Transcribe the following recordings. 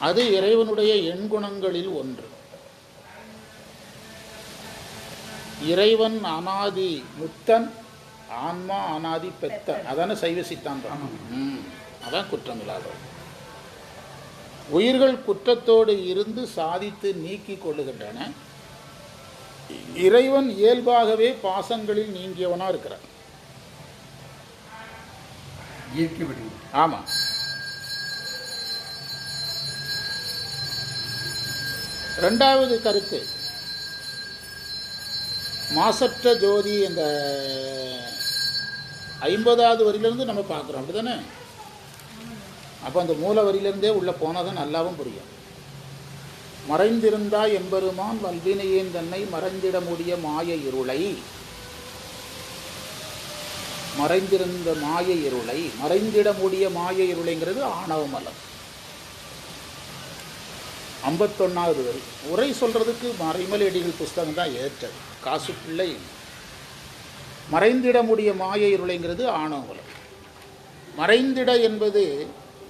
அது இறைவனுடைய எண்குணங்களில் ஒன்று. இறைவன் அனாதி முத்தன், ஆன்மா அனாதி பெத்தன். அதான சைவ சித்தாந்தம். அதான் குற்றமில்லாதவர். உயிர்கள் குற்றத்தோடு இருந்து சாதித்து நீக்கி கொள்ளுகின்றன. இறைவன் இயல்பாகவே பாசங்களில் நீங்கியவனா இருக்கிறார். ஆமா. இரண்டாவது கருத்து, மாசற்ற ஜோதி. இந்த 50வது வரியிலிருந்து நம்ம பார்க்குறோம், அப்படிதானே? அப்போ அந்த மூல வரியிலிருந்தே உள்ளே போனால் தான் நல்லாவும் புரியும். மறைந்திருந்தா எம்பெருமான் வல்வினையேன் தன்னை மறைந்திட முடிய மாய இருளை. மறைந்திருந்த மாய இருளை, மறைந்திட முடிய மாய இருளைங்கிறது ஆணவமலம். 51வது வரி. உரை சொல்கிறதுக்கு மறைமலையடிகள் புஸ்தகம் தான் ஏற்றது. காசு பிள்ளை மறைந்திட முடிய மாய இருளைங்கிறது ஆணவமலம். மறைந்திட என்பது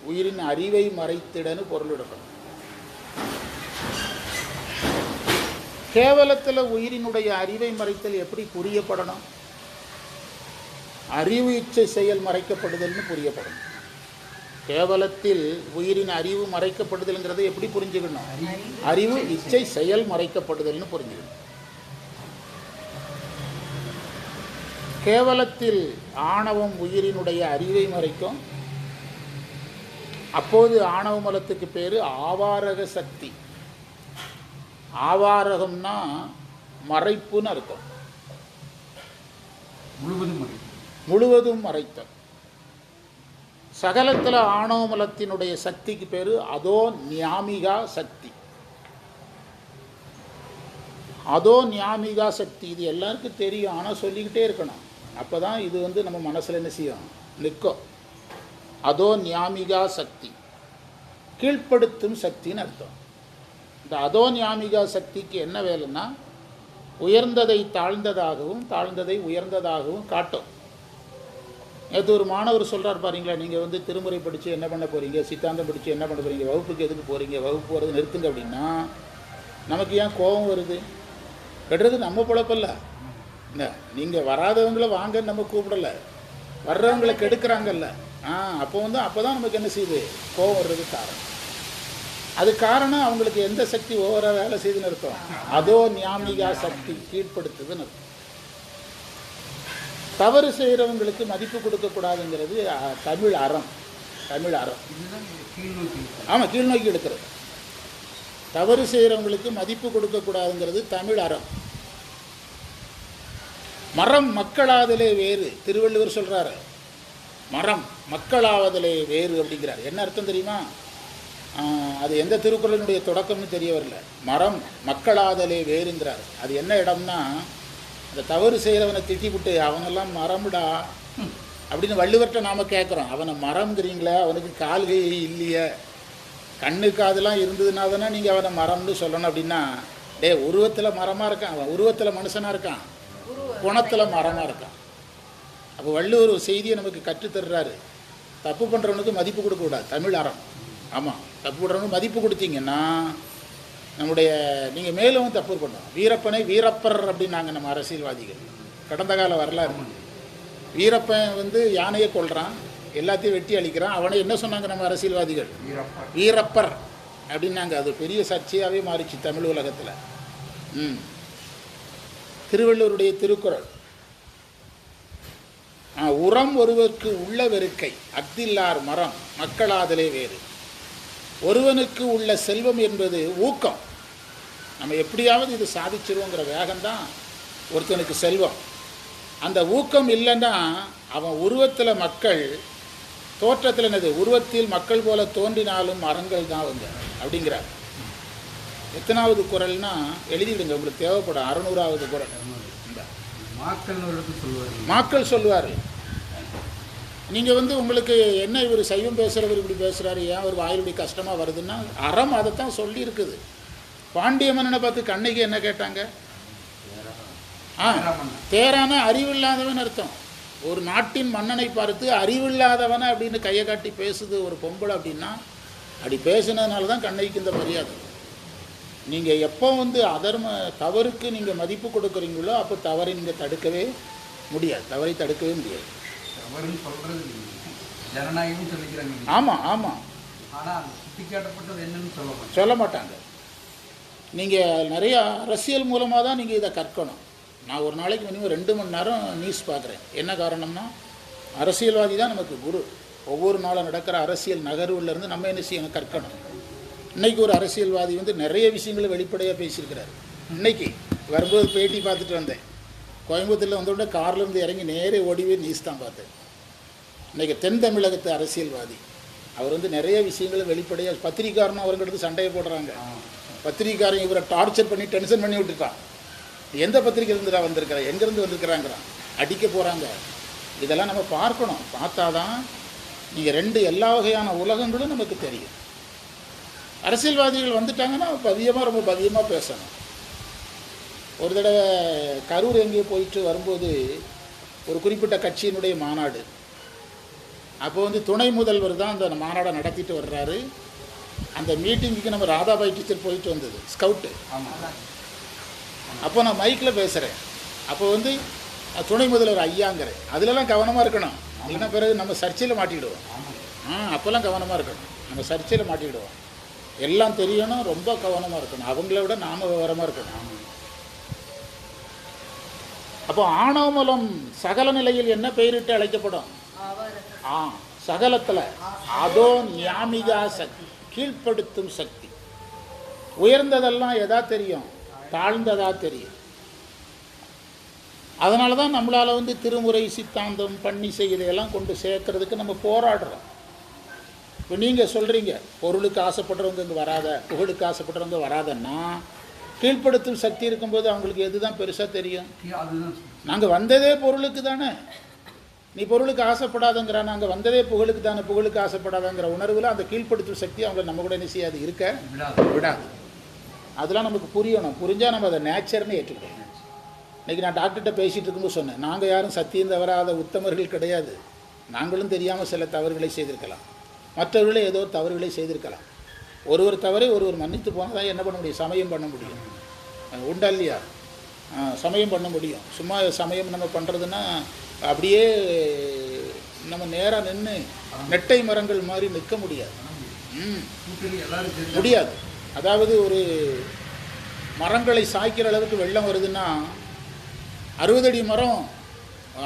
உயிரின் அறிவை மறைத்திடன்னு பொருளிடப்படும். கேவலத்தில் உயிரினுடைய அறிவை மறைத்தல் எப்படி புரியப்படணும்? அறிவு இச்சை செயல் மறைக்கப்படுதல்னு புரியப்படும். கேவலத்தில் உயிரின் அறிவு மறைக்கப்படுதல்ங்கிறத எப்படி புரிஞ்சுக்கணும்? அறிவு இச்சை செயல் மறைக்கப்படுதல்னு புரிஞ்சுக்கணும். கேவலத்தில் ஆணவம் உயிரினுடைய அறிவை மறைக்கும். அப்போது ஆணவ மலத்துக்கு பேர் ஆவாரக சக்தி. ஆவாரகம்னா மறைப்புன்னு அர்த்தம். முழுவதும் மறைத்தல். சகலத்தில் ஆணவ மலத்தினுடைய சக்திக்கு பேர் அதோ ஞாமிகா சக்தி. அதோ ஞாமிகா சக்தி இது எல்லாருக்கும் தெரியும், ஆனால் சொல்லிக்கிட்டே இருக்கணும். அப்போ தான் இது நம்ம மனசில் என்ன செய்யும், நிற்கும். அதோ ஞாமிகா சக்தி, கீழ்ப்படுத்தும் சக்தின்னு அர்த்தம். இந்த அதோ ஞாமிகா சக்திக்கு என்ன வேலைன்னா, உயர்ந்ததை தாழ்ந்ததாகவும் தாழ்ந்ததை உயர்ந்ததாகவும் காட்டும். நேற்று ஒரு மாணவர் சொல்கிறார் பாருங்களா, நீங்கள் திருமுறை படித்து என்ன பண்ண போகிறீங்க, சித்தாந்தம் படித்து என்ன பண்ண போகிறீங்க, வகுப்புக்கு எதுக்கு போகிறீங்க, வகுப்பு போகிறது நிறுத்துங்க அப்படின்னா நமக்கு ஏன் கோபம் வருது? கெடுறது நம்ம பொழப்பல்ல. என்ன, நீங்கள் வராதவங்கள வாங்கன்னு நம்ம கூப்பிடலை, வர்றவங்களை கெடுக்கிறாங்கல்ல. அப்போ தான் நமக்கு என்ன செய்யுது, கோபம் வர்றது காரணம். அது காரணம் அவங்களுக்கு எந்த சக்தி ஓவராக வேலை செய்துன்னு அர்த்தம், அதோ ஞாமிகா சக்தி கீழ்ப்படுத்துதுன்னு அர்த்தம். தவறு செய்கிறவங்களுக்கு மதிப்பு கொடுக்கக்கூடாதுங்கிறது தமிழ் அறம். தமிழ் அறம். ஆமாம், கீழ்நோக்கி எடுக்கிறது. தவறு செய்கிறவங்களுக்கு மதிப்பு கொடுக்கக்கூடாதுங்கிறது தமிழ் அறம். மரம் மக்களாவதிலே வேறு, திருவள்ளுவர் சொல்கிறாரு. மரம் மக்களாவதிலே வேறு அப்படிங்கிறார். என்ன அர்த்தம் தெரியுமா? அது எந்த திருக்குறளினுடைய தொடக்கம்னு தெரிய வரல. மரம் மக்களாதலே வேறுங்கிறார். அது என்ன இடம்னா, அந்த தவறு செய்கிறவனை திட்டிவிட்டு அவனெல்லாம் மரம்டா அப்படின்னு வள்ளுவர்கிட்ட நாம் கேட்குறோம். அவனை மரம்ங்கிறீங்களே, அவனுக்கு கால்கை இல்லையே, கண்ணு காதெல்லாம் இருந்ததுனா தானே நீங்கள் அவனை மரம்னு சொல்லணும். அப்படின்னா உருவத்தில் மரமாக இருக்கான், அவன் உருவத்தில் மனுஷனாக இருக்கான், குணத்தில் மரமாக இருக்கான். அப்போ வள்ளுவர் ஒரு செய்தியை நமக்கு கற்றுத்தர்றாரு. தப்பு பண்ணுறவனுக்கு மதிப்பு கொடுக்கக்கூடாது, தமிழ் அறம். ஆமாம், தப்பு பண்ணுறவனுக்கு மதிப்பு கொடுத்தீங்கன்னா நீங்கள் மேலும் தப்பு பண்ணணும். வீரப்பனை வீரப்பர் அப்படின்னாங்க நம்ம அரசியல்வாதிகள். கடந்த கால வரலாறு. வீரப்பன் யானையை கொள்கிறான், எல்லாத்தையும் வெட்டி அழிக்கிறான். அவனை என்ன சொன்னாங்க நம்ம அரசியல்வாதிகள்? வீரப்பர் அப்படின்னாங்க. அது பெரிய சர்ச்சையாகவே மாறிச்சு தமிழ் உலகத்தில். திருவள்ளுவருடைய திருக்குறள், உரம் ஒருவருக்கு உள்ள வெறுக்கை அக்தில்லார் மரம் மக்களாதலே வேறு. ஒருவனுக்கு உள்ள செல்வம் என்பது ஊக்கம். நம்ம எப்படியாவது இது சாதிச்சிருவோங்கிற வேகம்தான் ஒருத்தனுக்கு செல்வம். அந்த ஊக்கம் இல்லைன்னா அவன் உருவத்தில் மக்கள், தோற்றத்தில் என்னது, உருவத்தில் மக்கள் போல தோன்றினாலும் மரங்கள் தான் அப்படிங்கிறார். எத்தனாவது குறள்னா எழுதிவிடுங்க, உங்களுக்கு தேவைப்படும். 600வது குறள். மாக்கள் சொல்லுவார். நீங்கள் உங்களுக்கு என்ன, இவர் சைவம் பேசுகிறவர் இப்படி பேசுகிறாரு, ஏன் ஒரு வாயில் இப்படி கஷ்டமாக வருதுன்னா, அறம் அதைத்தான் சொல்லியிருக்குது. பாண்டிய மன்னனை பார்த்து கண்ணகி என்ன கேட்டாங்க? தேரான அறிவில்லாதவன் அர்த்தம். ஒரு நாட்டின் மன்னனை பார்த்து அறிவில்லாதவனை அப்படின்னு கையை காட்டி பேசுது ஒரு பொம்பளை அப்படின்னா அப்படி பேசுனதுனால தான் கண்ணகிக்கு இந்த மரியாதை. நீங்கள் எப்போ வந்து தவறுக்கு நீங்கள் மதிப்பு கொடுக்குறீங்களோ அப்போ தவறை நீங்கள் தடுக்கவே முடியாது, தவறை தடுக்கவே முடியாது. தவறுன்னு சொல்கிறது ஜனநாயகம் சொல்லிக்கிறாங்க. ஆமாம் ஆமாம். ஆனால் சுட்டிக்காட்டப்பட்டது என்னன்னு சொல்ல மாட்டாங்க. நீங்கள் நிறையா அரசியல் மூலமாக தான் நீங்கள் இதை கற்கணும். நான் ஒரு நாளைக்கு மினிமம் 2 மணி நேரம் நியூஸ் பார்க்குறேன். என்ன காரணம்னா அரசியல்வாதி தான் நமக்கு குரு. ஒவ்வொரு நாளும் நடக்கிற அரசியல் நகர்வுலேருந்து நம்ம என்ன செய்யணும், கற்கணும். இன்றைக்கி ஒரு அரசியல்வாதி வந்து நிறைய விஷயங்களை வெளிப்படையாக பேசியிருக்கிறார். இன்றைக்கி வரும்போது பேட்டி பார்த்துட்டு வந்தேன். கோயம்புத்தூரில் வந்தோடனே கார்லேருந்து இறங்கி நேரே ஓடிவே நியூஸ் தான் பார்த்தேன். இன்றைக்கி தென் தமிழகத்து அரசியல்வாதி அவர் வந்து நிறைய விஷயங்களை வெளிப்படையாக பத்திரிக்காரனும் அவர்கிட்ட சண்டையை போடுறாங்க. பத்திரிக்காரன் இவரை டார்ச்சர் பண்ணி டென்ஷன் பண்ணி விட்டுட்டான். எந்த பத்திரிக்கை இருந்துடா வந்திருக்கிறேன், எங்கேருந்து வந்திருக்கிறாங்கிறான், அடிக்க போகிறாங்க. இதெல்லாம் நம்ம பார்க்கணும். பார்த்தா தான் நீங்கள் எல்லா வகையான உலகங்களும் நமக்கு தெரியும். அரசியல்வாதிகள் வந்துட்டாங்கன்னா ரொம்ப பதியமாக பேசணும். ஒரு தடவை கரூர் எங்கேயோ போயிட்டு வரும்போது ஒரு குறிப்பிட்ட கட்சியினுடைய மாநாடு. அப்போ வந்து துணை முதல்வர் தான் அந்த மாநாடை நடத்திட்டு வர்றாரு. அந்த மீட்டிங்குக்கு நம்ம ராதாபாய் டீச்சர் போயிட்டு வந்தது, ஸ்கவுட்டு. அப்போ நான் மைக்கில் பேசுகிறேன். அப்போ வந்து துணை முதல்வர் ஐயாங்கிறேன். அதிலெல்லாம் கவனமாக இருக்கணும், இல்லைன்னா பிறகு நம்ம சர்ச்சையில் மாட்டிக்கிடுவோம். அப்போல்லாம் கவனமாக இருக்கணும், நம்ம சர்ச்சையில் மாட்டிக்கிடுவோம். எல்லாம் தெரியணும், ரொம்ப கவனமாக இருக்கணும். அவங்கள விட நாம் விவரமாக இருக்கணும். அப்போ ஆணவமலம் சகல நிலையில் என்ன பெயரிட்டு அழைக்கப்படும்? சகலத்தில் அதோ ஞாமிகா சக்தி, கீழ்ப்படுத்தும் சக்தி. உயர்ந்ததெல்லாம் எதா தெரியும், தாழ்ந்ததா தெரியும். அதனால தான் நம்மளால் வந்து திருமுறை சித்தாந்தம் பன்னிசை இதையெல்லாம் கொண்டு சேர்க்கறதுக்கு நம்ம போராடுறோம். இப்போ நீங்கள் சொல்கிறீங்க பொருளுக்கு ஆசைப்படுறவங்க இங்கே வராத, புகழுக்கு ஆசைப்படுறவங்க வராதன்னா, கீழ்ப்படுத்தும் சக்தி இருக்கும்போது அவங்களுக்கு எது தான் பெருசாக தெரியும்? நாங்கள் வந்ததே பொருளுக்கு தானே. நீ பொருளுக்கு ஆசைப்படாதங்கிற, நாங்கள் வந்ததே புகழுக்கு தானே, புகழுக்கு ஆசைப்படாதங்கிற உணர்வில் அந்த கீழ்ப்படுத்தும் சக்தி அவங்களை நம்ம கூட என்ன செய்யாது, இருக்க விடாது. அதெல்லாம் நமக்கு புரியணும். புரிஞ்சால் நம்ம அதை நேச்சர்னு ஏற்றுக்கிறோம். இன்றைக்கி நான் டாக்டர்கிட்ட பேசிகிட்டு இருக்கும்போது சொன்னேன், நாங்கள் யாரும் சத்தியம் தவறாத உத்தமர்கள் கிடையாது. நாங்களும் தெரியாமல் சில தவறுகளை செய்திருக்கலாம், மற்றவர்களே ஏதோ தவறுகளை செய்திருக்கலாம். ஒருவர் தவறை ஒருவர் மன்னித்து போனால் தான் என்ன பண்ண முடியும், சமயம் பண்ண முடியும். உண்டா இல்லையா? சமயம் பண்ண முடியும். சும்மா சமயம் நம்ம பண்ணுறதுன்னா அப்படியே நம்ம நேராக நின்று நெட்டை மரங்கள் மாதிரி நிற்க முடியாது. முடியாது. அதாவது ஒரு மரங்களை சாய்க்கிற அளவுக்கு வெள்ளம் வருதுன்னா 60 அடி மரம்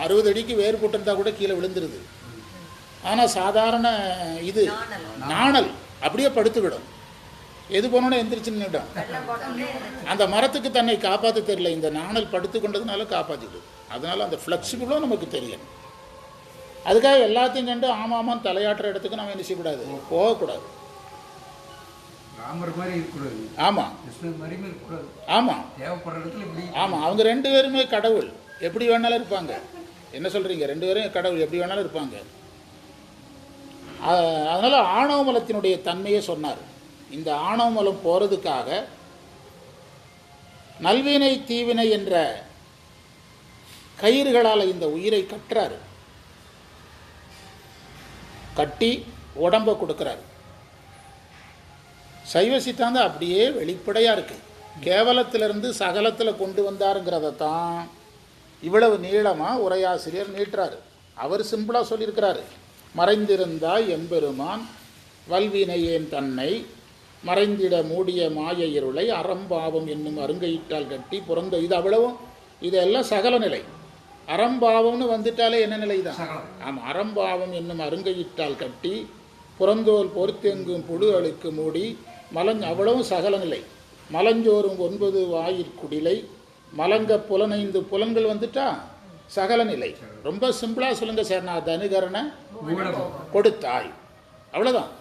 60 அடிக்கு வேறு போட்டிருந்தால் கூட கீழே விழுந்துருது. ஆனால் சாதாரண இது நாணல் அப்படியே படுத்துக்கிடும். எது போனோன்னு எந்திரிச்சு நின்றுடும். அந்த மரத்துக்கு தன்னை காப்பாற்ற தெரியல, இந்த நாணல் படுத்து கொண்டதுனால காப்பாற்றிடும். அதனால் அந்த ஃப்ளெக்சிபிளும் நமக்கு தெரியும். அதுக்காக எல்லாத்தையும் கண்டு ஆமாமான்னு தலையாட்டுற இடத்துக்கு நம்ம என்ன செய்யக்கூடாது, போகக்கூடாது. ஆமாம் ஆமாம் ஆமாம். அவங்க 2 பேருமே கடவுள், எப்படி வேணாலும் இருப்பாங்க. என்ன சொல்கிறீங்க? 2 பேரும் கடவுள், எப்படி வேணாலும் இருப்பாங்க. அதனால் ஆணவமலத்தினுடைய தன்மையை சொன்னார். இந்த ஆணவமலம் போகிறதுக்காக நல்வினை தீவினை என்ற கயிறுகளால் இந்த உயிரை கட்டுறாரு. கட்டி உடம்பை கொடுக்குறாரு. சைவ சித்தாந்தம் அப்படியே வெளிப்படையாக இருக்குது. கேவலத்திலிருந்து சகலத்தில் கொண்டு வந்தாருங்கிறத தான் இவ்வளவு நீளமாக உரையாசிரியர் நீட்டுறாரு. அவர் சிம்பிளாக சொல்லியிருக்கிறாரு, மறைந்திருந்தாய் எம்பெருமான் வல்வினையேன் தன்னை மறைந்திட மூடிய மாய இருளை அறம்பாவம் என்னும் அருங்கையிட்டால் கட்டி புறந்த. இது அவ்வளவும் இதெல்லாம் சகல நிலை. அறம்பாவம்னு வந்துட்டாலே என்ன நிலை தான்? ஆமாம். அறம்பாவம் என்னும் அருங்கையிட்டால் கட்டி புறந்தோல் பொறுத்தெங்கும் புழு அழுக்கு மூடி அவ்வளவும் சகல நிலை. மலஞ்சோறும் 9 வாயிற்குடிலை மலங்க புலனைந்து புலன்கள் வந்துட்டா சகல நிலை. ரொம்ப சிம்பிளாக சொல்லுங்க சார். நான் தனுகரண கொடுத்தாய், அவ்வளோதான்.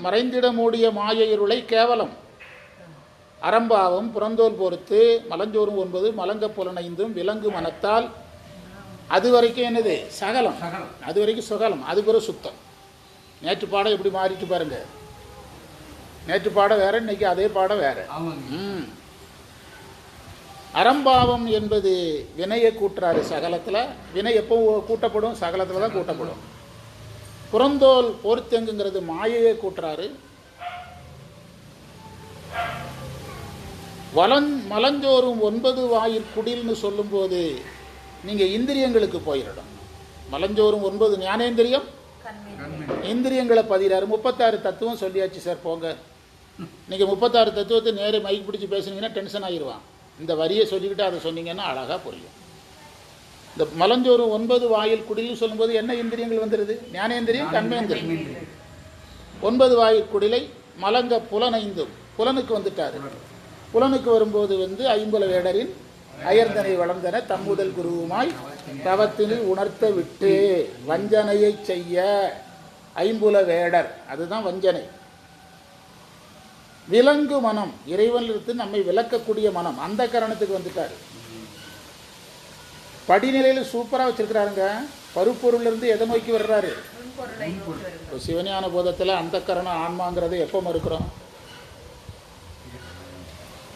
மறைந்திட மூடிய மாய இருளை கேவலம், அறம்பாவம் புறந்தோல் பொறுத்து மலஞ்சோறும் 9 மலங்க புலனைந்தும் விலங்கு மனத்தால், அது வரைக்கும் என்னது சகலம், அது வரைக்கும் சுகலம், அது பிறகு சுத்தம். நேற்று பாடம் எப்படி மாறிட்டு பாருங்க. நேற்று பாடம் வேற, இன்னைக்கு அதே பாடம் வேற. அறம்பாவம் என்பது வினையை கூட்டுறாரு சகலத்தில். வினை எப்போ கூட்டப்படும்? சகலத்தில் தான் கூட்டப்படும். புறந்தோல் போர்த்தங்குங்கிறது மாயையே கூட்டுறாரு. மலஞ்சோறும் 9 வாயிற் குடில்னு சொல்லும்போது நீங்கள் இந்திரியங்களுக்கு போயிடணும். மலஞ்சோறும் 9 ஞானேந்திரியம், இந்திரியங்களை பதிகிறாரு. 36 தத்துவம் சொல்லியாச்சு சார், போங்க. நீங்கள் 36 தத்துவத்தை நேரே மைக் பிடிச்சி பேசுனீங்கன்னா டென்ஷன் ஆகிடுவான். இந்த வரியை சொல்லிக்கிட்டு அதை சொன்னீங்கன்னா அழகாக புரியும். இந்த மலஞ்சோறும் 9 வாயில் குடில்னு சொல்லும்போது என்ன இந்திரியங்கள் வந்துடுது? ஞானேந்திரியம், கர்மேந்திரியம். 9 வாயில் குடிலை மலங்க புலனைந்தும், புலனுக்கு வந்துட்டாரு. புலனுக்கு வரும்போது ஐம்புல வேடரின் அயர்ந்தனை வளர்ந்தன தம்முதல் குருவுமாய் தவத்தினில் உணர்த்த விட்டு வஞ்சனையை செய்ய. ஐம்புல வேடர், அதுதான் வஞ்சனை. விலங்கு மனம், இறைவனிலிருந்து நம்மை விளக்கக்கூடிய மனம், அந்த கரணத்துக்கு வந்துட்டாரு. படிநிலையில் சூப்பராக வச்சிருக்கிறாருங்க. பருப்பொருளிலிருந்து எதை நோக்கி வர்றாரு? சிவஞான போதத்தில் அந்த கரணம் ஆன்மாங்கிறத எப்போ மறுக்கிறோம்?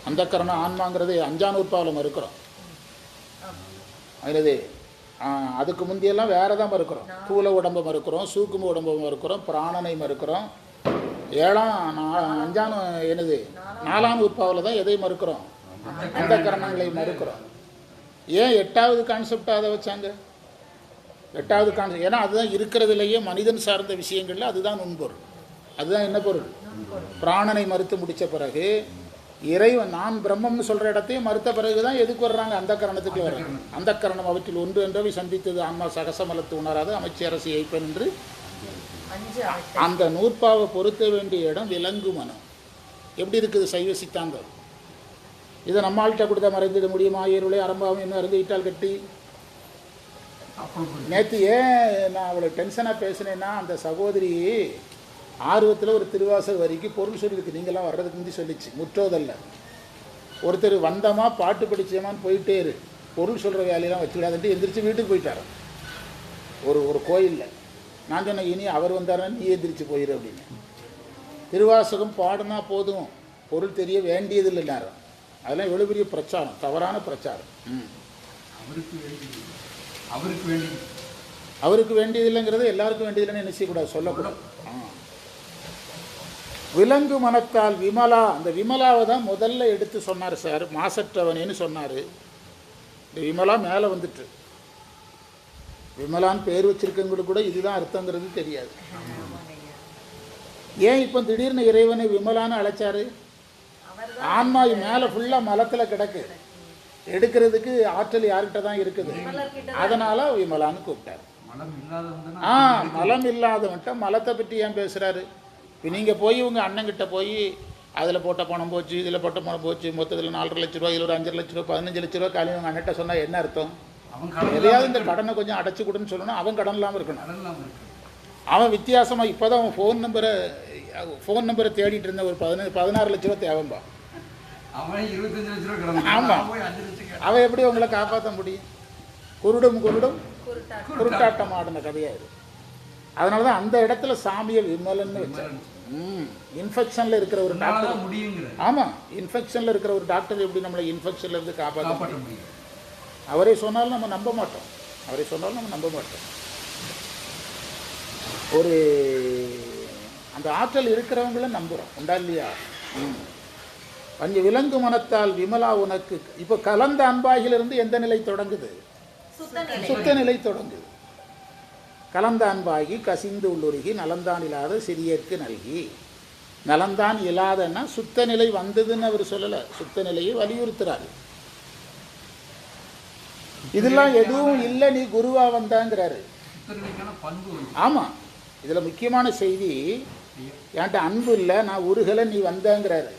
அந்த கரணம் ஆன்மாங்கிறது 5ஆம் நூற்பாவில் மறுக்கிறோம். அதுக்கு முந்தியெல்லாம் வேற தான் மறுக்கிறோம். தூள உடம்பை மறுக்கிறோம், சூக்கும உடம்பை மறுக்கிறோம், பிராணனை மறுக்கிறோம். 4ஆம் நூற்பாவில் தான் எதை மறுக்கிறோம்? அந்த கரணங்களை மறுக்கிறோம். ஏன் 8வது கான்செப்டாக அதை வச்சாங்க? 8வது கான்செப்ட் ஏன்னா அதுதான் இருக்கிறதுலையே மனிதன் சார்ந்த விஷயங்கள்ல அதுதான் நுண்பொருள். அதுதான் என்ன பொருள்? பிராணனை மறுத்து முடித்த பிறகு இறைவன் நான் பிரம்மம்னு சொல்கிற இடத்தையும் மறுத்த பிறகு தான் எதுக்கு வர்றாங்க? அந்த கரணத்துக்கு வர்றாங்க. அந்த கரணம் அவற்றில் ஒன்று என்றவை சந்தித்தது ஆன்மா சகசமலத்து உணராது அமைச்சி அரசு ஏய்ப்பன் என்று அந்த நூற்பாவை பொருத்த வேண்டிய இடம் விலங்கு மனம். எப்படி இருக்குது சைவ சித்தாந்தம்? இதை நம்மள்கிட்ட கொடுத்தா மறைந்திட முடியுமா? ஏருளை அரம்பாவும் இன்னும் அருந்திட்டால் கட்டி. நேற்று ஏன் நான் அவ்வளோ டென்ஷனாக பேசினேன்னா, அந்த சகோதரி ஆர்வத்தில் ஒரு திருவாசல் வரிக்கு பொருள் சொல்லியிருக்கு. நீங்களாம் வர்றதுக்கு முந்தி சொல்லிச்சு. முற்றோதல்ல ஒருத்தர் வந்தமா பாட்டு படிச்சோமான்னு போயிட்டே இரு, பொருள் சொல்கிற வேலையெல்லாம் வச்சுக்கிடாதுன்ட்டு எந்திரிச்சு வீட்டுக்கு போயிட்டார். ஒரு கோயிலில் நான் சொன்னேன், இனி அவர் வந்தாருன்னா நீ எந்திரிச்சு போயிரு அப்படின்னு. திருவாசகம் பாடுனா போதும், பொருள் தெரிய வேண்டியதில்லை நேரம். அதெல்லாம் எவ்வளோ பெரிய பிரச்சாரம், தவறான பிரச்சாரம். அவருக்கு வேண்டியதில்லைங்கிறது எல்லாருக்கும் வேண்டியதில்லைன்னு என்ன செய்யக்கூடாது, சொல்லக்கூடாது. விலங்கு மனத்தால் விமலா, அந்த விமலாவை தான் முதல்ல எடுத்து சொன்னார் சார். மாசற்றவனேன்னு சொன்னார். இந்த விமலா மேலே வந்துட்டு, விமலான்னு பேர் வச்சிருக்கவங்களுக்கு கூட இதுதான் அர்த்தங்கிறது தெரியாது. ஏன் இப்போ திடீர்னு இறைவனை விமலான்னு அழைச்சாரு? ஆன்மா மேலே ஃபுல்லாக மலத்தில் கிடக்கு, எடுக்கிறதுக்கு ஆற்றல் யார்கிட்ட தான் இருக்குது. அதனால விமலான்னு கூப்பிட்டார். மலம் இல்லாதவன்ட்ட மலத்தை பற்றி ஏன் பேசுகிறாரு? இப்போ நீங்கள் போய் உங்கள் அண்ணங்கிட்ட போய் அதில் போட்ட பணம் போச்சு, இதில் போட்ட பணம் போச்சு, மொத்தத்தில் 4.5 லட்ச ரூபா, இதில் ஒரு 5 லட்ச ரூபா, 15 லட்ச ரூபா காலையில் உங்கள் அண்ணன்ட்ட சொன்னால் என்ன அர்த்தம்? எதையாவது இந்த கடனை கொஞ்சம் அடைச்சி கொடுன்னு சொல்லணும். அவன் கடன் இல்லாமல் இருக்கணும். அவன் வித்தியாசமாக இப்போ தான் அவன் ஃபோன் நம்பரை தேடிட்டு இருந்த ஒரு 16 லட்ச ரூபா தேவைம்பா. ஆமாம், அவன் எப்படி உங்களை காப்பாற்ற முடியும்? குருடும் குருட்டாட்டம் ஆடின கதையாயிரு. அதனால தான் அந்த இடத்துல சாமியை விமலன்னு வச்சார். இன்ஃபெக்ஷனில் இருக்கிற ஒரு டாக்டர், ஆமாம், இன்ஃபெக்ஷனில் இருக்கிற ஒரு டாக்டர் எப்படி நம்மளை இன்ஃபெக்ஷன்லேருந்து காப்பாற்ற முடியும்? அவரே சொன்னாலும் நம்ம நம்ப மாட்டோம். ஒரு அந்த ஆற்றல் இருக்கிறவங்கள நம்புகிறோம், உண்டா இல்லையா? பஞ்ச விலங்கு மனத்தால் விமலா உனக்கு. இப்போ கலந்த அன்பாகிலிருந்து எந்த நிலை தொடங்குது? சுத்த நிலை தொடங்குது. கலந்த அன்பாகி கசிந்து உள்ளுருகி நலந்தான் இல்லாத சிறியற்கு நல்கி. நலந்தான் இல்லாதன்னா சுத்த நிலை வந்ததுன்னு அவர் சொல்லலை, சுத்த நிலையை வலியுறுத்துறாரு. இதெல்லாம் எதுவும் இல்லை, நீ குருவா வந்தாங்கிறாரு. ஆமாம், இதில் முக்கியமான செய்தி, என்கிட்ட அன்பு இல்லை, நான் உருகலை, நீ வந்தங்கிறாரு.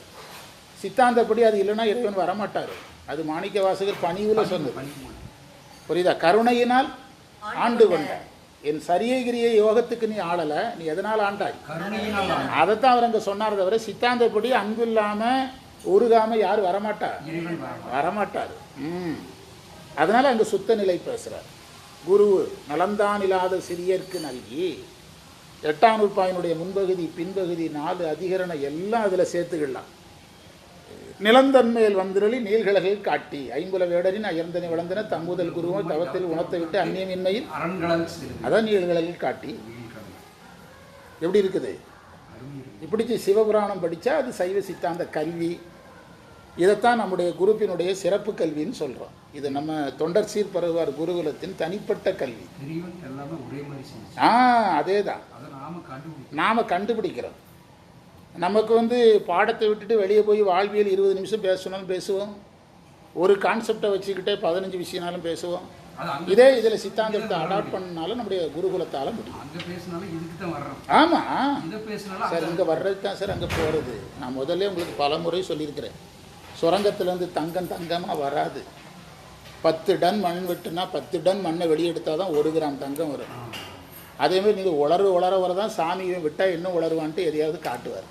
சித்தாந்தப்படி அது இல்லைன்னா இறைவன் வரமாட்டார். அது மாணிக்க வாசகர் பணிவுல சொன்னது, புரியுதா? கருணையினால் ஆண்டு கொண்ட என் சரியகிரிய யோகத்துக்கு நீ ஆளலை, நீ எதனால் ஆண்டாய்? அதைத்தான் அவர் அங்கே சொன்னார். தவிர சித்தாந்தப்படி அன்பு இல்லாமல் உருகாமல் யார் வரமாட்டார். அதனால் அங்கே சுத்த நிலை பேசுகிறார். குரு நலந்தான் இல்லாத சிறியர்க்கு நல்கி. 8ஆம் நூற்பாயினுடைய முன்பகுதி பின்பகுதி 4 அதிகரணம் எல்லாம் அதில் சேர்த்துக்கலாம். நிலந்தன்மையில் வந்திரளி நீள்கிழகில் காட்டி ஐம்புல வேடரின் அயர்ந்தனை வளர்ந்தன தம்புதல் குருவோ தவத்தில் உணர்த்தை விட்டு அந்நியமின்மையில் அதான் நீள்கிழகில் காட்டி. எப்படி இருக்குது? அருமை இருக்கு. இப்படி சிவபுராணம் படித்தா அது சைவ சித்தாந்த கல்வி. இதைத்தான் நம்முடைய குரூப்பினுடைய சிறப்பு கல்வின்னு சொல்கிறோம். இது நம்ம தொண்டர் சீர்பரவார் குருகுலத்தின் தனிப்பட்ட கல்வி. பெரியவங்க எல்லாமே ஒரே மாதிரி செஞ்சு அதே தான் அதை கண்டுபிடிக்கும். நாம் கண்டுபிடிக்கிறோம். நமக்கு வந்து பாடத்தை விட்டுட்டு வெளியே போய் வாழ்வியல் 20 நிமிஷம் பேசணும்னு பேசுவோம். ஒரு கான்செப்டை வச்சுக்கிட்டே 15 விஷயம்னாலும் பேசுவோம். இதே இதில் சித்தாந்தத்தை அடாப்ட் பண்ணனாலும் நம்முடைய குருகுலத்தால் முடியும். அங்கே பேசினாலும் இதுக்கு தான் வர்றோம். ஆமாம் இதை பேசினாலும் சார், இங்கே வர்றது தான் சார் அங்கே போகிறது. நான் முதல்ல உங்களுக்கு பல முறை சொல்லியிருக்கிறேன். சுரங்கத்துலேருந்து தங்கமாக வராது. 10 டன் மண் வெட்டுனா 10 டன் மண்ணை வெளியெடுத்தால் தான் 1 கிராம் தங்கம் வரும். அதேமாதிரி நீங்கள் உளர வரதான் சாமியை விட்டால் இன்னும் உளருவான்ட்டு எதையாவது காட்டுவார்.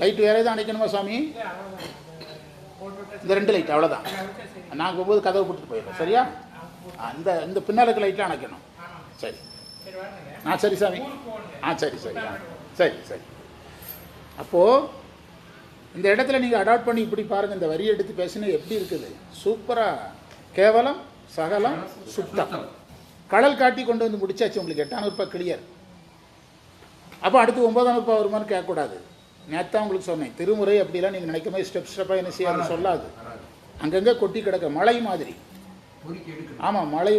லைட் வேறு எதுவும் அணைக்கணுமா சாமி? இந்த 2 லைட் அவ்வளோதான். நான் போகும்போது கதவை போட்டுட்டு போயிடுறேன். சரியா? இந்த பின்னாலுக்கு லைட்லாம் அணைக்கணும். சரி சரி சாமி. சரி சரி சரி. அப்போது இந்த இடத்துல நீங்கள் அடாப்ட் பண்ணி இப்படி பாருங்கள். இந்த வரி எடுத்து பேசினா எப்படி இருக்குது? சூப்பராக. கேவலம் சகலம் சுத்தம். கடல் காட்டி கொண்டு வந்து முடிச்சாச்சு. உங்களுக்கு 8ஆம் வகுப்பு கிளியர். அப்போ அடுத்து 9ஆம் வகுப்பு வருமானு கேட்கக்கூடாது. நேற்று உங்களுக்கு சொன்னேன், திருமுறை அப்படிலாம் நீங்கள் நினைக்க மாதிரி ஸ்டெப்பாக என்ன செய்யாது சொல்லாது. அங்கங்கே கொட்டி கிடக்க மழை மாதிரி. ஆமாம், மழை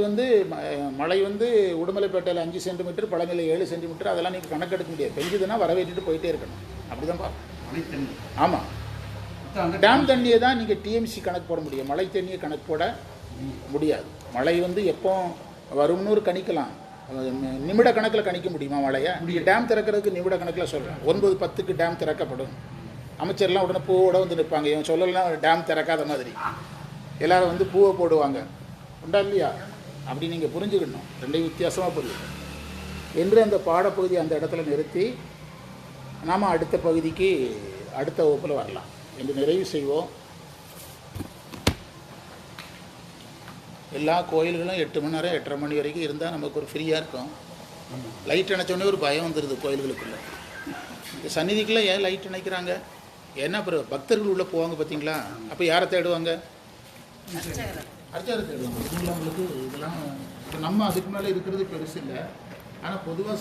வந்து உடுமலைப்பேட்டையில் 5 சென்டிமீட்டர், பழனியில் 7 சென்டிமீட்டர். அதெல்லாம் நீங்கள் கணக்கெடுக்க முடியாது. பெஞ்சதுன்னா வரவேற்றிட்டு போயிட்டே இருக்கணும். அப்படி தான் பார்க்கணும். ஆமாம், டேம் தண்ணியை தான் நீங்கள் டிஎம்சி கணக்கு போட முடியும். மழை தண்ணியை கணக்கு போட முடியாது. மழை வந்து எப்போ வரும்னு கணிக்கலாம். நிமிட கணக்கில் கணிக்க முடியுமா மழையை? நீங்கள் டேம் திறக்கிறதுக்கு நிமிட கணக்கில் சொல்கிறேன். 9:10 டேம் திறக்கப்படும். அமைச்சர்லாம் உடனே பூவோட வந்து நிற்பாங்க. இவன் சொல்லலாம் டேம் திறக்காத மாதிரி. எல்லோரும் வந்து பூவை போடுவாங்க. உண்டா இல்லையா? அப்படி நீங்கள் புரிஞ்சுக்கணும். 2 வித்தியாசமாக புரியும் என்று அந்த பாடப்பகுதி அந்த இடத்துல நிறுத்தி நாம் அடுத்த பகுதிக்கு அடுத்த வகுப்பில் வரலாம் என்று நிறைவு செய்வோம். எல்லா கோயில்களும் 8 மணி நேரம் 8:30 மணி வரைக்கும் இருந்தால் நமக்கு ஒரு ஃப்ரீயாக இருக்கும். லைட் அணைச்சோடனே ஒரு பயம் வந்துடுது கோயில்களுக்குள்ளே. சந்நிதிக்குள்ளே ஏன் லைட் அணைக்கிறாங்க? ஏன்னா அப்புறம் பக்தர்கள் உள்ளே போவாங்க பார்த்தீங்களா? அப்போ யாரை தேடுவாங்க? அர்ச்சகரை தேடுவாங்க. உங்களுக்கு இதெல்லாம் இப்போ நம்ம அதுக்கு மேலே இருக்கிறது பெருசு இல்லை. ஆனால் பொதுவாக